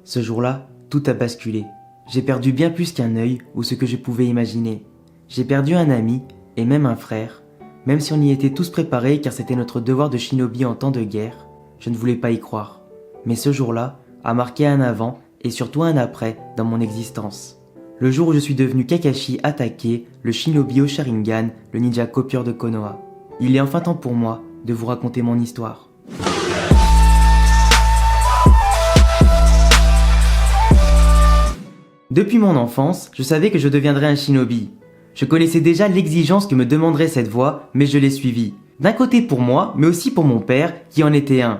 Ce jour-là, tout a basculé. J'ai perdu bien plus qu'un œil ou ce que je pouvais imaginer. J'ai perdu un ami et même un frère, même si on y était tous préparés car c'était notre devoir de shinobi en temps de guerre. Je ne voulais pas y croire. Mais ce jour-là a marqué un avant et surtout un après dans mon existence. Le jour où je suis devenu Kakashi Hatake, le shinobi au Sharingan, le ninja copieur de Konoha. Il est enfin temps pour moi de vous raconter mon histoire. Depuis mon enfance, je savais que je deviendrais un shinobi. Je connaissais déjà l'exigence que me demanderait cette voie, mais je l'ai suivie. D'un côté pour moi, mais aussi pour mon père, qui en était un.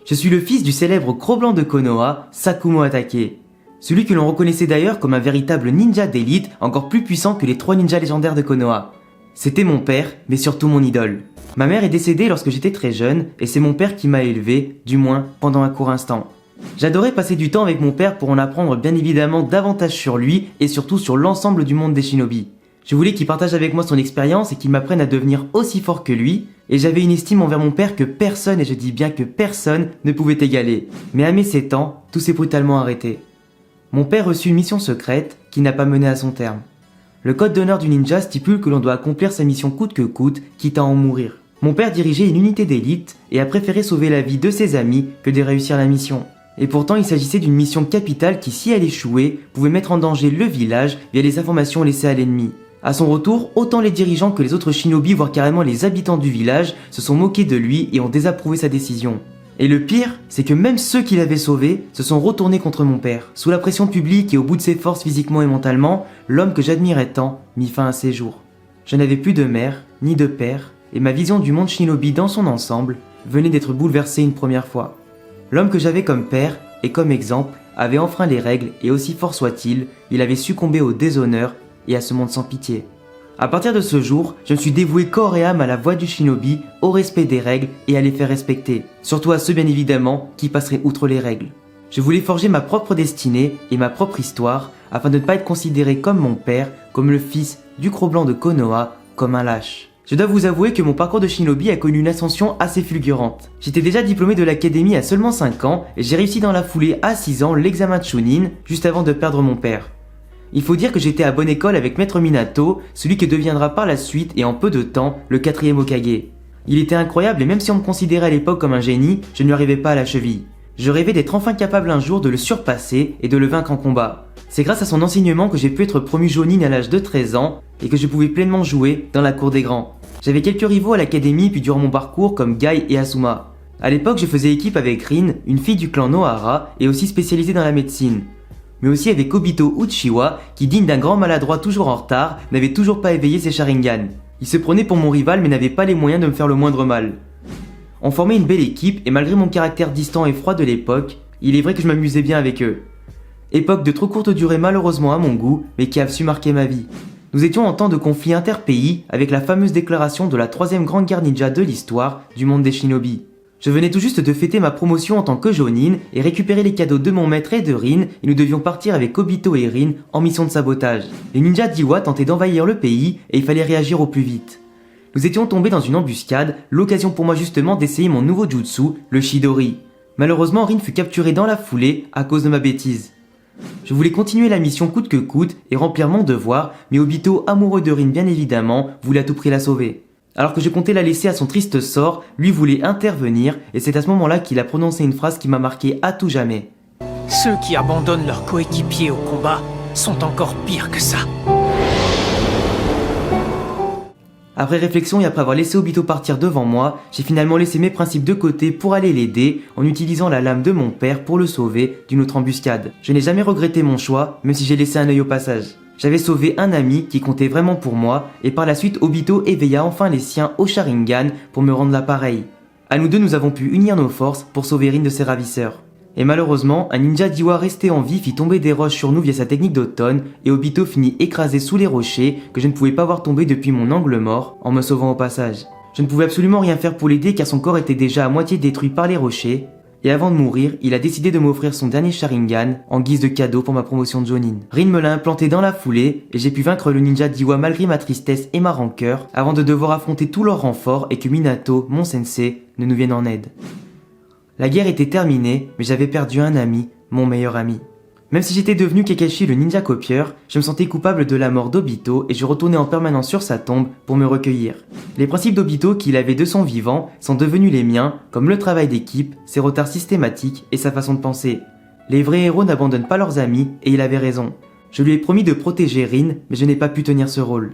Je suis le fils du célèbre Cro-Blanc de Konoha, Sakumo Hatake. Celui que l'on reconnaissait d'ailleurs comme un véritable ninja d'élite, encore plus puissant que les 3 ninjas légendaires de Konoha. C'était mon père, mais surtout mon idole. Ma mère est décédée lorsque j'étais très jeune, et c'est mon père qui m'a élevé, du moins pendant un court instant. J'adorais passer du temps avec mon père pour en apprendre bien évidemment davantage sur lui et surtout sur l'ensemble du monde des shinobi. Je voulais qu'il partage avec moi son expérience et qu'il m'apprenne à devenir aussi fort que lui, et j'avais une estime envers mon père que personne, et je dis bien que personne, ne pouvait égaler. Mais à mes 7 ans, tout s'est brutalement arrêté. Mon père reçut une mission secrète qui n'a pas mené à son terme. Le code d'honneur du ninja stipule que l'on doit accomplir sa mission coûte que coûte, quitte à en mourir. Mon père dirigeait une unité d'élite et a préféré sauver la vie de ses amis que de réussir la mission. Et pourtant il s'agissait d'une mission capitale qui, si elle échouait, pouvait mettre en danger le village via les informations laissées à l'ennemi. À son retour, autant les dirigeants que les autres shinobi, voire carrément les habitants du village, se sont moqués de lui et ont désapprouvé sa décision. Et le pire, c'est que même ceux qui l'avaient sauvé se sont retournés contre mon père. Sous la pression publique et au bout de ses forces physiquement et mentalement, l'homme que j'admirais tant mit fin à ses jours. Je n'avais plus de mère, ni de père, et ma vision du monde shinobi dans son ensemble venait d'être bouleversée une première fois. L'homme que j'avais comme père et comme exemple avait enfreint les règles et aussi fort soit-il, il avait succombé au déshonneur et à ce monde sans pitié. À partir de ce jour, je me suis dévoué corps et âme à la voie du shinobi, au respect des règles et à les faire respecter. Surtout à ceux bien évidemment qui passeraient outre les règles. Je voulais forger ma propre destinée et ma propre histoire afin de ne pas être considéré comme mon père, comme le fils du Cro-Blanc de Konoha, comme un lâche. Je dois vous avouer que mon parcours de shinobi a connu une ascension assez fulgurante. J'étais déjà diplômé de l'académie à seulement 5 ans et j'ai réussi dans la foulée à 6 ans l'examen de Chunin juste avant de perdre mon père. Il faut dire que j'étais à bonne école avec Maître Minato, celui que deviendra par la suite et en peu de temps le 4e Hokage. Il était incroyable et même si on me considérait à l'époque comme un génie, je ne lui arrivais pas à la cheville. Je rêvais d'être enfin capable un jour de le surpasser et de le vaincre en combat. C'est grâce à son enseignement que j'ai pu être promu Jonin à l'âge de 13 ans et que je pouvais pleinement jouer dans la cour des grands. J'avais quelques rivaux à l'académie puis durant mon parcours comme Gai et Asuma. À l'époque, je faisais équipe avec Rin, une fille du clan Nohara et aussi spécialisée dans la médecine. Mais aussi avec Obito Uchiwa qui, digne d'un grand maladroit toujours en retard, n'avait toujours pas éveillé ses Sharingan. Il se prenait pour mon rival mais n'avait pas les moyens de me faire le moindre mal. On formait une belle équipe et malgré mon caractère distant et froid de l'époque, il est vrai que je m'amusais bien avec eux. Époque de trop courte durée malheureusement à mon goût, mais qui a su marquer ma vie. Nous étions en temps de conflit interpays avec la fameuse déclaration de la 3e grande guerre ninja de l'histoire du monde des shinobi. Je venais tout juste de fêter ma promotion en tant que Jonin et récupérer les cadeaux de mon maître et de Rin et nous devions partir avec Obito et Rin en mission de sabotage. Les ninjas d'Iwa tentaient d'envahir le pays et il fallait réagir au plus vite. Nous étions tombés dans une embuscade, l'occasion pour moi justement d'essayer mon nouveau jutsu, le Chidori. Malheureusement, Rin fut capturé dans la foulée à cause de ma bêtise. Je voulais continuer la mission coûte que coûte et remplir mon devoir, mais Obito, amoureux de Rin bien évidemment, voulait à tout prix la sauver. Alors que je comptais la laisser à son triste sort, lui voulait intervenir et c'est à ce moment-là qu'il a prononcé une phrase qui m'a marqué à tout jamais. Ceux qui abandonnent leurs coéquipiers au combat sont encore pires que ça. Après réflexion et après avoir laissé Obito partir devant moi, j'ai finalement laissé mes principes de côté pour aller l'aider en utilisant la lame de mon père pour le sauver d'une autre embuscade. Je n'ai jamais regretté mon choix, même si j'ai laissé un œil au passage. J'avais sauvé un ami qui comptait vraiment pour moi et par la suite Obito éveilla enfin les siens au Sharingan pour me rendre l'appareil. À nous deux nous avons pu unir nos forces pour sauver Rin de ses ravisseurs. Et malheureusement, un ninja d'Iwa resté en vie fit tomber des roches sur nous via sa technique d'automne et Obito finit écrasé sous les rochers que je ne pouvais pas voir tomber depuis mon angle mort en me sauvant au passage. Je ne pouvais absolument rien faire pour l'aider car son corps était déjà à moitié détruit par les rochers et avant de mourir, il a décidé de m'offrir son dernier Sharingan en guise de cadeau pour ma promotion de Jonin. Rin me l'a implanté dans la foulée et j'ai pu vaincre le ninja d'Iwa malgré ma tristesse et ma rancœur avant de devoir affronter tous leurs renforts et que Minato, mon sensei, ne nous vienne en aide. La guerre était terminée, mais j'avais perdu un ami mon meilleur ami. Même si j'étais devenu Kakashi le ninja copieur, je me sentais coupable de la mort d'Obito et je retournais en permanence sur sa tombe pour me recueillir. Les principes d'Obito qu'il avait de son vivant sont devenus les miens, comme le travail d'équipe, ses retards systématiques et sa façon de penser. Les vrais héros n'abandonnent pas leurs amis et il avait raison. Je lui ai promis de protéger Rin, mais je n'ai pas pu tenir ce rôle.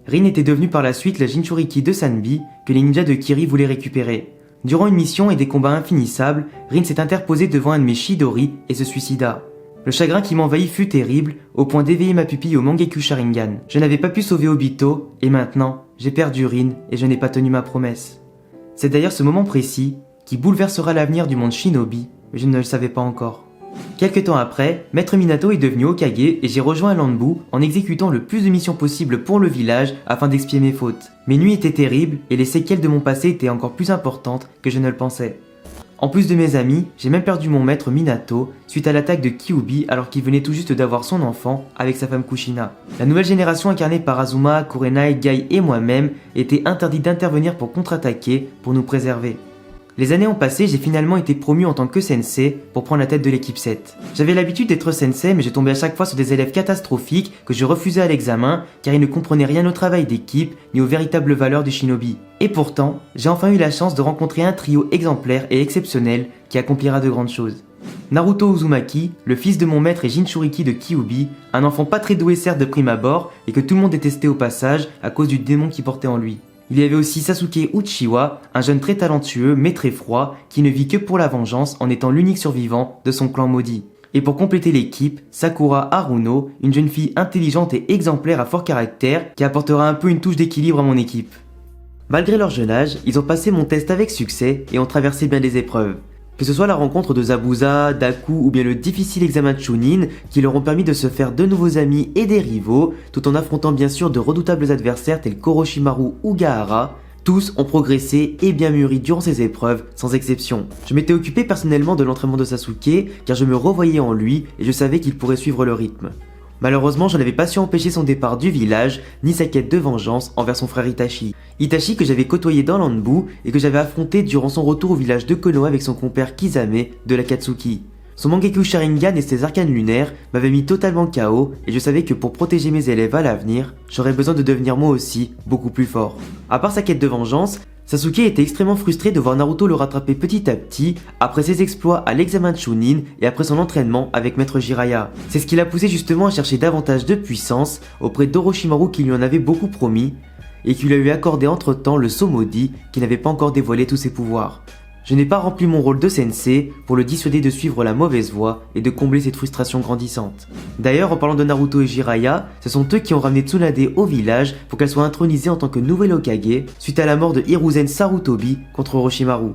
Rin était devenu par la suite la Jinchuriki de Sanbi que les ninjas de Kiri voulaient récupérer. Durant une mission et des combats infinissables, Rin s'est interposé devant un de mes Chidori et se suicida. Le chagrin qui m'envahit fut terrible, au point d'éveiller ma pupille au Mangekyou Sharingan. Je n'avais pas pu sauver Obito, et maintenant, j'ai perdu Rin et je n'ai pas tenu ma promesse. C'est d'ailleurs ce moment précis qui bouleversera l'avenir du monde Shinobi, mais je ne le savais pas encore. Quelque temps après, Maître Minato est devenu Hokage et j'ai rejoint Lanbu en exécutant le plus de missions possibles pour le village afin d'expier mes fautes. Mes nuits étaient terribles et les séquelles de mon passé étaient encore plus importantes que je ne le pensais. En plus de mes amis, j'ai même perdu mon maître Minato suite à l'attaque de Kyuubi alors qu'il venait tout juste d'avoir son enfant avec sa femme Kushina. La nouvelle génération incarnée par Azuma, Kurenai, Gai et moi-même était interdite d'intervenir pour contre-attaquer pour nous préserver. Les années ont passé, j'ai finalement été promu en tant que sensei pour prendre la tête de l'équipe 7. J'avais l'habitude d'être sensei mais je tombais à chaque fois sur des élèves catastrophiques que je refusais à l'examen car ils ne comprenaient rien au travail d'équipe ni aux véritables valeurs du shinobi. Et pourtant, j'ai enfin eu la chance de rencontrer un trio exemplaire et exceptionnel qui accomplira de grandes choses. Naruto Uzumaki, le fils de mon maître et Jinchuriki de Kyuubi, un enfant pas très doué certes de prime abord et que tout le monde détestait au passage à cause du démon qu'il portait en lui. Il y avait aussi Sasuke Uchiwa, un jeune très talentueux mais très froid, qui ne vit que pour la vengeance en étant l'unique survivant de son clan maudit. Et pour compléter l'équipe, Sakura Haruno, une jeune fille intelligente et exemplaire à fort caractère, qui apportera un peu une touche d'équilibre à mon équipe. Malgré leur jeune âge, ils ont passé mon test avec succès et ont traversé bien des épreuves. Que ce soit la rencontre de Zabuza, Daku ou bien le difficile examen de Chunin qui leur ont permis de se faire de nouveaux amis et des rivaux, tout en affrontant bien sûr de redoutables adversaires tels qu'Orochimaru ou Gaara, tous ont progressé et bien mûri durant ces épreuves, sans exception. Je m'étais occupé personnellement de l'entraînement de Sasuke car je me revoyais en lui et je savais qu'il pourrait suivre le rythme. Malheureusement, je n'avais pas su empêcher son départ du village, ni sa quête de vengeance envers son frère Itachi. Itachi que j'avais côtoyé dans Lanbu et que j'avais affronté durant son retour au village de Konoha avec son compère Kisame de l'Akatsuki. Son Mangekyou Sharingan et ses arcanes lunaires m'avaient mis totalement KO et je savais que pour protéger mes élèves à l'avenir, j'aurais besoin de devenir moi aussi beaucoup plus fort. À part sa quête de vengeance, Sasuke était extrêmement frustré de voir Naruto le rattraper petit à petit après ses exploits à l'examen de Chunin et après son entraînement avec Maître Jiraiya. C'est ce qui l'a poussé justement à chercher davantage de puissance auprès d'Orochimaru qui lui en avait beaucoup promis et qui lui a eu accordé entre temps le sceau maudit qui n'avait pas encore dévoilé tous ses pouvoirs. Je n'ai pas rempli mon rôle de sensei pour le dissuader de suivre la mauvaise voie et de combler cette frustration grandissante. D'ailleurs, en parlant de Naruto et Jiraiya, ce sont eux qui ont ramené Tsunade au village pour qu'elle soit intronisée en tant que nouvelle Hokage suite à la mort de Hiruzen Sarutobi contre Orochimaru.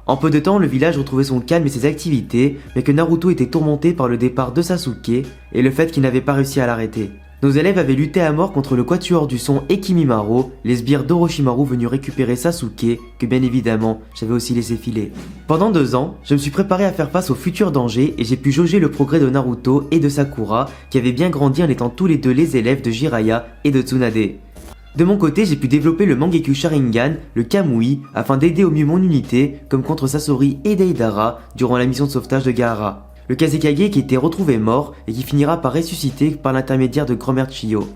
En peu de temps, le village retrouvait son calme et ses activités, mais que Naruto était tourmenté par le départ de Sasuke et le fait qu'il n'avait pas réussi à l'arrêter. Nos élèves avaient lutté à mort contre le Quatuor du Son et Kimimaro, les sbires d'Orochimaru venus récupérer Sasuke, que bien évidemment j'avais aussi laissé filer. Pendant 2 ans, je me suis préparé à faire face aux futurs dangers et j'ai pu jauger le progrès de Naruto et de Sakura, qui avaient bien grandi en étant tous les deux les élèves de Jiraiya et de Tsunade. De mon côté, j'ai pu développer le Mangekyou Sharingan, le Kamui, afin d'aider au mieux mon unité, comme contre Sasori et Deidara durant la mission de sauvetage de Gaara. Le Kazekage qui était retrouvé mort et qui finira par ressusciter par l'intermédiaire de Grand-mère Chiyo.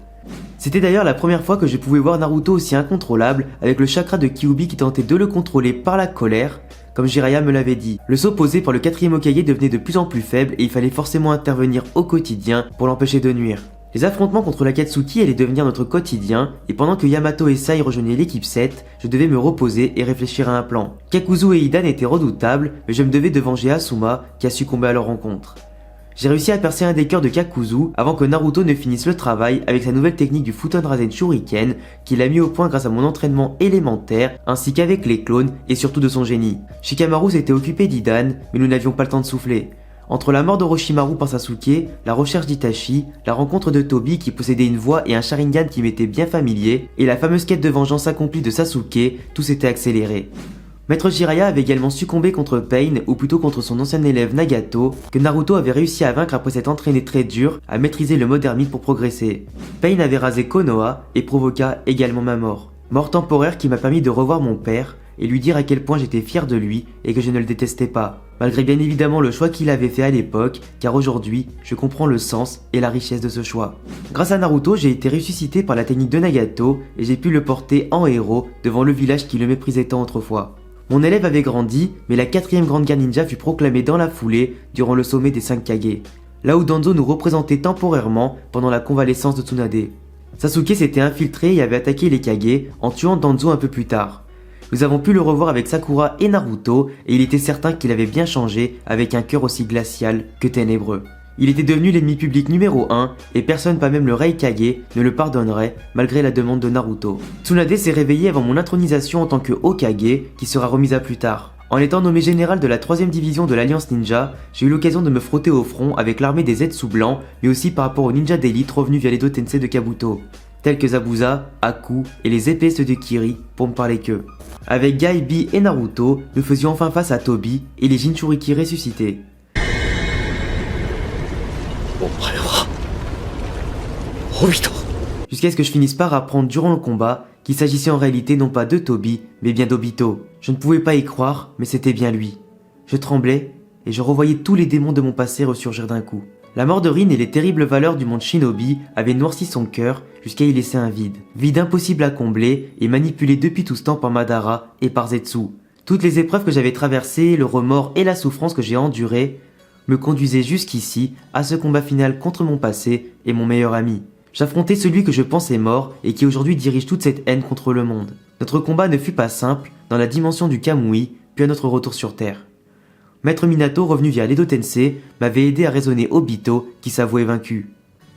C'était d'ailleurs la première fois que je pouvais voir Naruto aussi incontrôlable avec le chakra de Kyuubi qui tentait de le contrôler par la colère, comme Jiraiya me l'avait dit. Le sceau posé par le 4e Hokage devenait de plus en plus faible et il fallait forcément intervenir au quotidien pour l'empêcher de nuire. Les affrontements contre l'Akatsuki allaient devenir notre quotidien, et pendant que Yamato et Sai rejoignaient l'équipe 7, je devais me reposer et réfléchir à un plan. Kakuzu et Hidan étaient redoutables, mais je me devais de venger Asuma, qui a succombé à leur rencontre. J'ai réussi à percer un des cœurs de Kakuzu avant que Naruto ne finisse le travail avec sa nouvelle technique du Futon Rasen Shuriken, qu'il a mis au point grâce à mon entraînement élémentaire, ainsi qu'avec les clones, et surtout de son génie. Shikamaru s'était occupé d'Hidan, mais nous n'avions pas le temps de souffler. Entre la mort d'Orochimaru par Sasuke, la recherche d'Itachi, la rencontre de Tobi qui possédait une voix et un Sharingan qui m'était bien familier, et la fameuse quête de vengeance accomplie de Sasuke, tout s'était accéléré. Maître Jiraiya avait également succombé contre Pain, ou plutôt contre son ancien élève Nagato, que Naruto avait réussi à vaincre après s'être entraîné très dur à maîtriser le mode ermite pour progresser. Pain avait rasé Konoha et provoqua également ma mort. Mort temporaire qui m'a permis de revoir mon père et lui dire à quel point j'étais fier de lui et que je ne le détestais pas, malgré bien évidemment le choix qu'il avait fait à l'époque, car aujourd'hui, je comprends le sens et la richesse de ce choix. Grâce à Naruto, j'ai été ressuscité par la technique de Nagato et j'ai pu le porter en héros devant le village qui le méprisait tant autrefois. Mon élève avait grandi, mais la 4ème grande guerre ninja fut proclamée dans la foulée durant le sommet des 5 Kage, là où Danzo nous représentait temporairement pendant la convalescence de Tsunade. Sasuke s'était infiltré et avait attaqué les Kage en tuant Danzo un peu plus tard. Nous avons pu le revoir avec Sakura et Naruto et il était certain qu'il avait bien changé avec un cœur aussi glacial que ténébreux. Il était devenu l'ennemi public numéro 1 et personne, pas même le Raikage, ne le pardonnerait malgré la demande de Naruto. Tsunade s'est réveillé avant mon intronisation en tant que Hokage qui sera remise à plus tard. En étant nommé général de la 3ème division de l'Alliance Ninja, j'ai eu l'occasion de me frotter au front avec l'armée des Zetsu blancs mais aussi par rapport aux ninjas d'élite revenus via l'Edo Tensei de Kabuto, tels que Zabuza, Aku et les épées de Kiri pour ne parler qu'eux. Avec Gai, Bi et Naruto, nous faisions enfin face à Tobi et les Jinchuriki ressuscités. Jusqu'à ce que je finisse par apprendre durant le combat qu'il s'agissait en réalité non pas de Tobi, mais bien d'Obito. Je ne pouvais pas y croire, mais c'était bien lui. Je tremblais, et je revoyais tous les démons de mon passé ressurgir d'un coup. La mort de Rin et les terribles valeurs du monde Shinobi avaient noirci son cœur jusqu'à y laisser un vide. Vide impossible à combler et manipulé depuis tout ce temps par Madara et par Zetsu. Toutes les épreuves que j'avais traversées, le remords et la souffrance que j'ai endurées, me conduisaient jusqu'ici à ce combat final contre mon passé et mon meilleur ami. J'affrontais celui que je pensais mort et qui aujourd'hui dirige toute cette haine contre le monde. Notre combat ne fut pas simple dans la dimension du Kamui, puis à notre retour sur Terre. Maître Minato, revenu via l'Edo Tensei, m'avait aidé à raisonner Obito, qui s'avouait vaincu.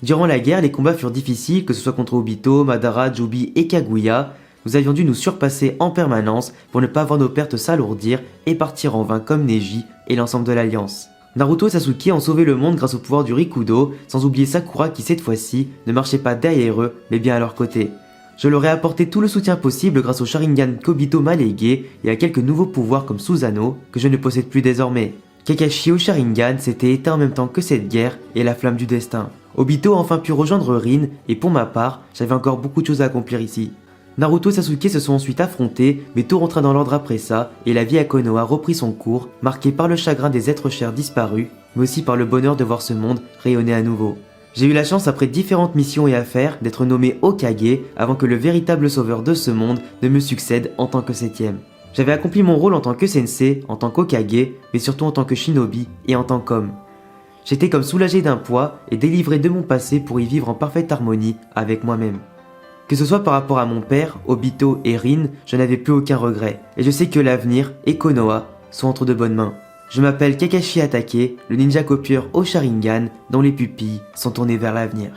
Durant la guerre, les combats furent difficiles, que ce soit contre Obito, Madara, Jubi et Kaguya. Nous avions dû nous surpasser en permanence pour ne pas voir nos pertes s'alourdir et partir en vain comme Neji et l'ensemble de l'Alliance. Naruto et Sasuke ont sauvé le monde grâce au pouvoir du Rikudo, sans oublier Sakura qui cette fois-ci ne marchait pas derrière eux, mais bien à leur côté. Je leur ai apporté tout le soutien possible grâce au Sharingan qu'Obito m'a légué et à quelques nouveaux pouvoirs comme Susanoo, que je ne possède plus désormais. Kakashi au Sharingan s'était éteint en même temps que cette guerre et la flamme du destin. Obito a enfin pu rejoindre Rin, et pour ma part, j'avais encore beaucoup de choses à accomplir ici. Naruto et Sasuke se sont ensuite affrontés, mais tout rentra dans l'ordre après ça, et la vie à Konoha reprit son cours, marquée par le chagrin des êtres chers disparus, mais aussi par le bonheur de voir ce monde rayonner à nouveau. J'ai eu la chance, après différentes missions et affaires, d'être nommé Hokage avant que le véritable sauveur de ce monde ne me succède en tant que 7ème. J'avais accompli mon rôle en tant que sensei, en tant qu'Hokage, mais surtout en tant que shinobi et en tant qu'homme. J'étais comme soulagé d'un poids et délivré de mon passé pour y vivre en parfaite harmonie avec moi-même. Que ce soit par rapport à mon père, Obito et Rin, je n'avais plus aucun regret, et je sais que l'avenir et Konoha sont entre de bonnes mains. Je m'appelle Kakashi Hatake, le ninja copieur au Sharingan, dont les pupilles sont tournées vers l'avenir.